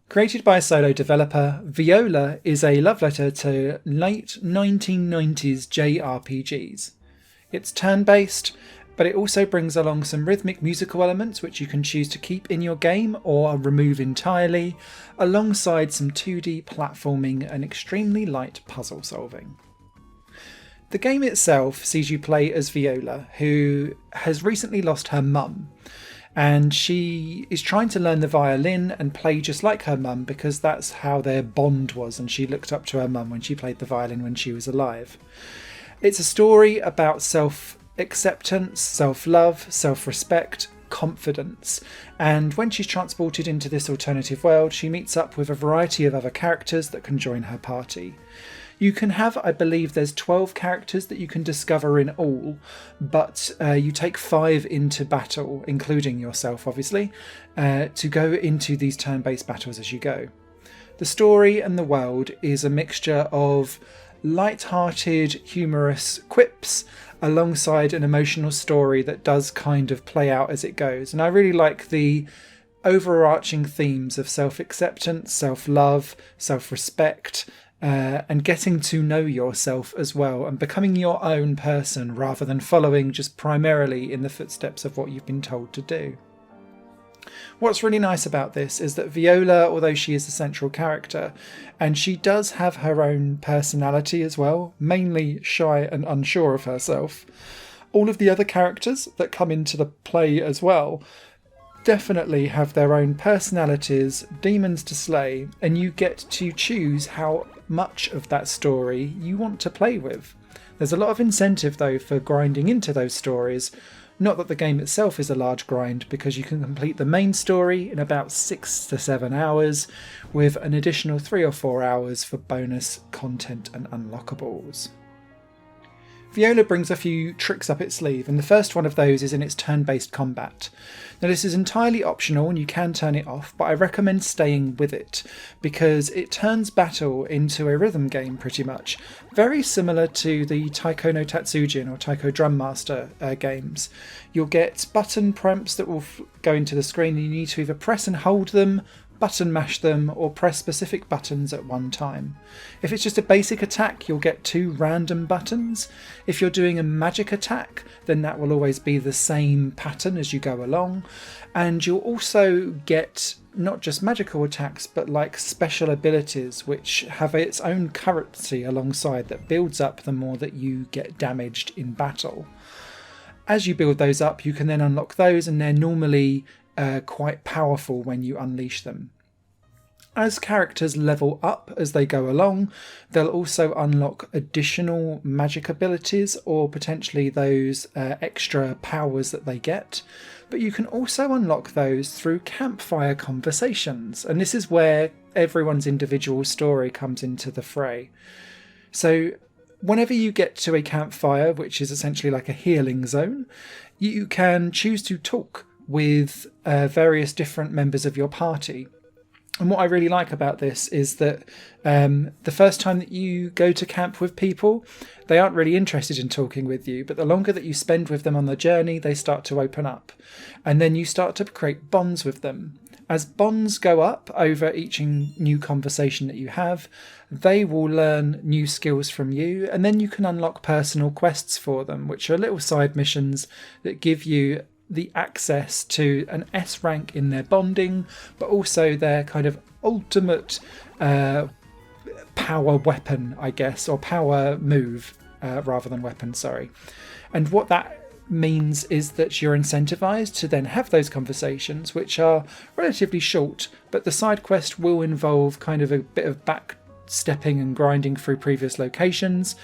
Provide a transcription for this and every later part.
Created by a solo developer, Viola is a love letter to late 1990s JRPGs. It's turn-based, but it also brings along some rhythmic musical elements which you can choose to keep in your game or remove entirely, alongside some 2D platforming and extremely light puzzle solving. The game itself sees you play as Viola, who has recently lost her mum, and she is trying to learn the violin and play just like her mum because that's how their bond was, and she looked up to her mum when she played the violin when she was alive. It's a story about self-acceptance, self-love, self-respect, confidence, and when she's transported into this alternative world, she meets up with a variety of other characters that can join her party. You can have, I believe there's 12 characters that you can discover in all, but you take 5 into battle, including yourself obviously, to go into these turn-based battles as you go. The story and the world is a mixture of light-hearted, humorous quips alongside an emotional story that does kind of play out as it goes. And I really like the overarching themes of self-acceptance, self-love, self-respect, and getting to know yourself as well and becoming your own person rather than following just primarily in the footsteps of what you've been told to do. What's really nice about this is that Viola, although she is the central character, and she does have her own personality as well, mainly shy and unsure of herself, all of the other characters that come into the play as well definitely have their own personalities, demons to slay, and you get to choose how much of that story you want to play with. There's a lot of incentive though for grinding into those stories. Not that the game itself is a large grind, because you can complete the main story in about 6 to 7 hours, with an additional 3 or 4 hours for bonus content and unlockables. Viola brings a few tricks up its sleeve, and the first one of those is in its turn-based combat. Now this is entirely optional and you can turn it off, but I recommend staying with it because it turns battle into a rhythm game pretty much, very similar to the Taiko no Tatsujin or Taiko Drum Master games. You'll get button prompts that will go into the screen and you need to either press and hold them, button mash them, or press specific buttons at one time. If it's just a basic attack, you'll get 2 random buttons. If you're doing a magic attack, then that will always be the same pattern as you go along. And you'll also get not just magical attacks, but like special abilities, which have its own currency alongside that builds up the more that you get damaged in battle. As you build those up, you can then unlock those, and they're normally quite powerful when you unleash them. As characters level up as they go along, they'll also unlock additional magic abilities or potentially those extra powers that they get. But you can also unlock those through campfire conversations, and this is where everyone's individual story comes into the fray. So whenever you get to a campfire, which is essentially like a healing zone, you can choose to talk with various different members of your party. And what I really like about this is that the first time that you go to camp with people, they aren't really interested in talking with you, but the longer that you spend with them on the journey, they start to open up. And then you start to create bonds with them. As bonds go up over each new conversation that you have, they will learn new skills from you, and then you can unlock personal quests for them, which are little side missions that give you the access to an S rank in their bonding, but also their kind of ultimate power weapon, I guess, or power move rather than weapon, sorry. And what that means is that you're incentivized to then have those conversations, which are relatively short, but the side quest will involve kind of a bit of backstepping and grinding through previous locations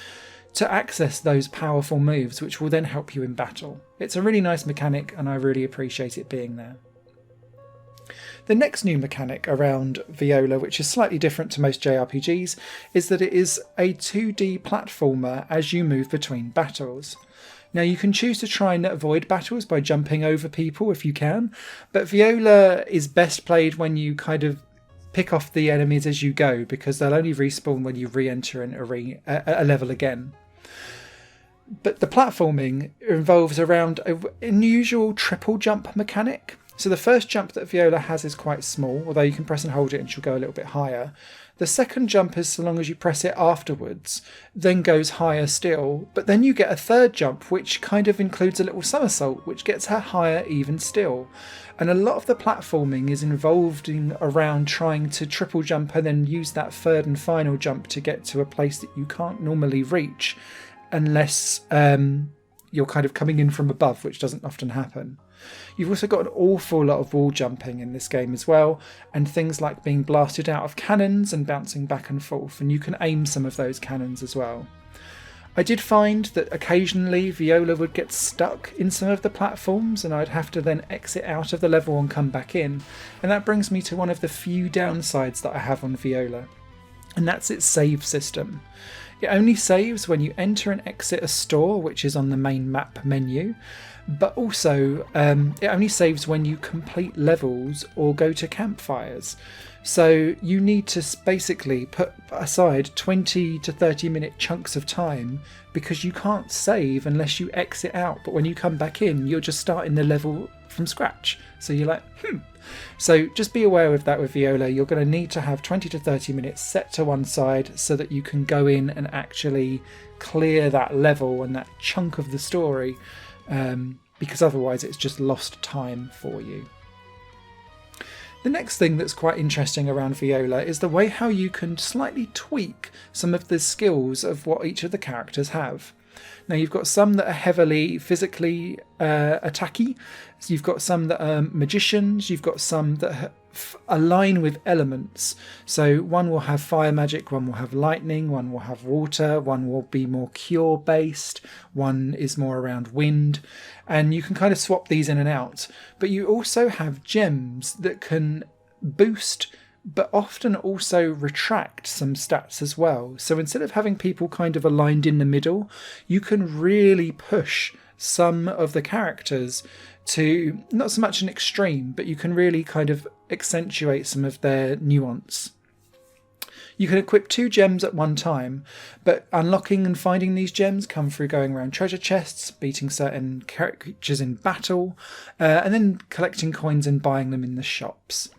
to access those powerful moves, which will then help you in battle. It's a really nice mechanic and I really appreciate it being there. The next new mechanic around Viola, which is slightly different to most JRPGs, is that it is a 2D platformer as you move between battles. Now you can choose to try and avoid battles by jumping over people if you can, but Viola is best played when you kind of pick off the enemies as you go, because they'll only respawn when you re-enter a level again. But the platforming involves around an unusual triple jump mechanic. So the first jump that Viola has is quite small, although you can press and hold it and she'll go a little bit higher. The second jump is so long as you press it afterwards, then goes higher still, but then you get a third jump which kind of includes a little somersault, which gets her higher even still. And a lot of the platforming is involved in around trying to triple jump and then use that third and final jump to get to a place that you can't normally reach unless you're kind of coming in from above, which doesn't often happen. You've also got an awful lot of wall jumping in this game as well, and things like being blasted out of cannons and bouncing back and forth, and you can aim some of those cannons as well. I did find that occasionally Viola would get stuck in some of the platforms and I'd have to then exit out of the level and come back in, and that brings me to one of the few downsides that I have on Viola, and that's its save system. It only saves when you enter and exit a store, which is on the main map menu, but also it only saves when you complete levels or go to campfires. So you need to basically put aside 20 to 30 minute chunks of time because you can't save unless you exit out, but when you come back in you're just starting the level from scratch. So you're like, So just be aware of that with Viola. You're going to need to have 20 to 30 minutes set to one side so that you can go in and actually clear that level and that chunk of the story, because otherwise it's just lost time for you. The next thing that's quite interesting around Viola is the way how you can slightly tweak some of the skills of what each of the characters have. Now you've got some that are heavily physically attacky, so you've got some that are magicians, you've got some that align with elements. So one will have fire magic, one will have lightning, one will have water, one will be more cure based, one is more around wind, and you can kind of swap these in and out. But you also have gems that can boost but often also retract some stats as well. So instead of having people kind of aligned in the middle, you can really push some of the characters to not so much an extreme, but you can really kind of accentuate some of their nuance. You can equip 2 gems at one time, but unlocking and finding these gems come through going around treasure chests, beating certain creatures in battle, and then collecting coins and buying them in the shops.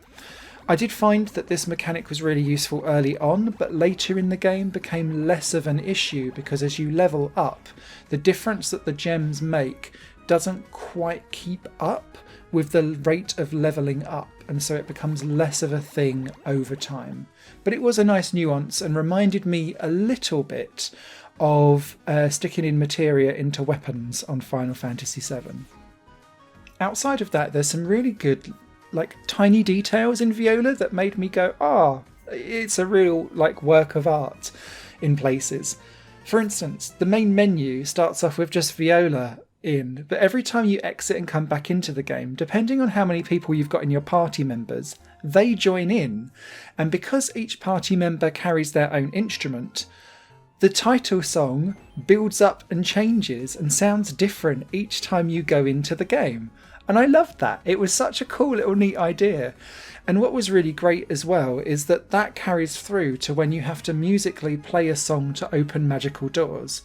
I did find that this mechanic was really useful early on, but later in the game became less of an issue because as you level up, the difference that the gems make doesn't quite keep up with the rate of levelling up, and so it becomes less of a thing over time. But it was a nice nuance and reminded me a little bit of sticking in materia into weapons on Final Fantasy VII. Outside of that, there's some really good tiny details in Viola that made me go, it's a real work of art in places. For instance, the main menu starts off with just Viola in, but every time you exit and come back into the game, depending on how many people you've got in your party members, they join in. And because each party member carries their own instrument, the title song builds up and changes and sounds different each time you go into the game. And I loved that. It was such a cool little neat idea. And what was really great as well is that carries through to when you have to musically play a song to open magical doors.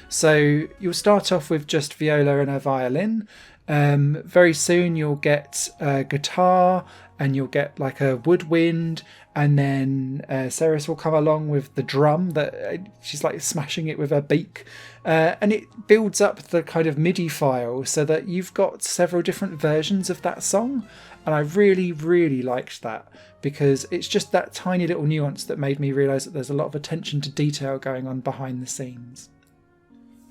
So you'll start off with just Viola and her violin. Very soon you'll get a guitar and you'll get a woodwind, and then Ceres will come along with the drum that she's smashing it with her beak, and it builds up the kind of MIDI file so that you've got several different versions of that song. And I really, really liked that because it's just that tiny little nuance that made me realise that there's a lot of attention to detail going on behind the scenes.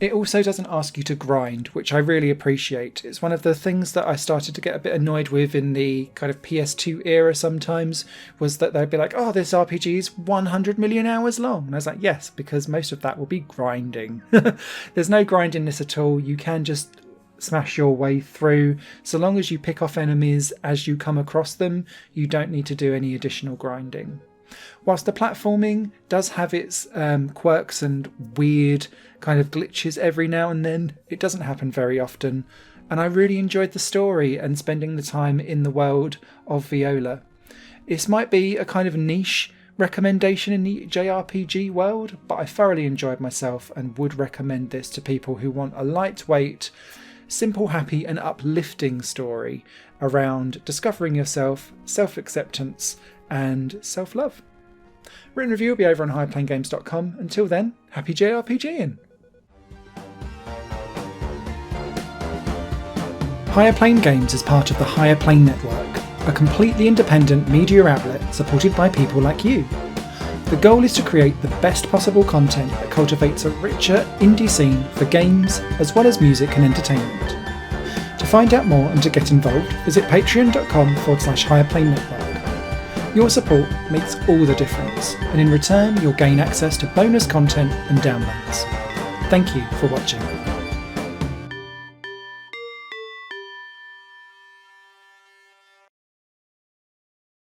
It also doesn't ask you to grind, which I really appreciate. It's one of the things that I started to get a bit annoyed with in the kind of PS2 era sometimes, was that they'd be like, this RPG is 100 million hours long. And I was like, yes, because most of that will be grinding. There's no grind in this at all. You can just smash your way through. So long as you pick off enemies as you come across them, you don't need to do any additional grinding. Whilst the platforming does have its quirks and weird kind of glitches every now and then, it doesn't happen very often, and I really enjoyed the story and spending the time in the world of Viola. This might be a kind of niche recommendation in the JRPG world, but I thoroughly enjoyed myself and would recommend this to people who want a lightweight, simple, happy and uplifting story around discovering yourself, self-acceptance, and self-love. Written review will be over on higherplanegames.com. Until then, happy JRPGing! Higher Plane Games is part of the Higher Plane Network, a completely independent media outlet supported by people like you. The goal is to create the best possible content that cultivates a richer indie scene for games as well as music and entertainment. To find out more and to get involved, visit patreon.com/higherplane network. Your support makes all the difference, and in return you'll gain access to bonus content and downloads. Thank you for watching.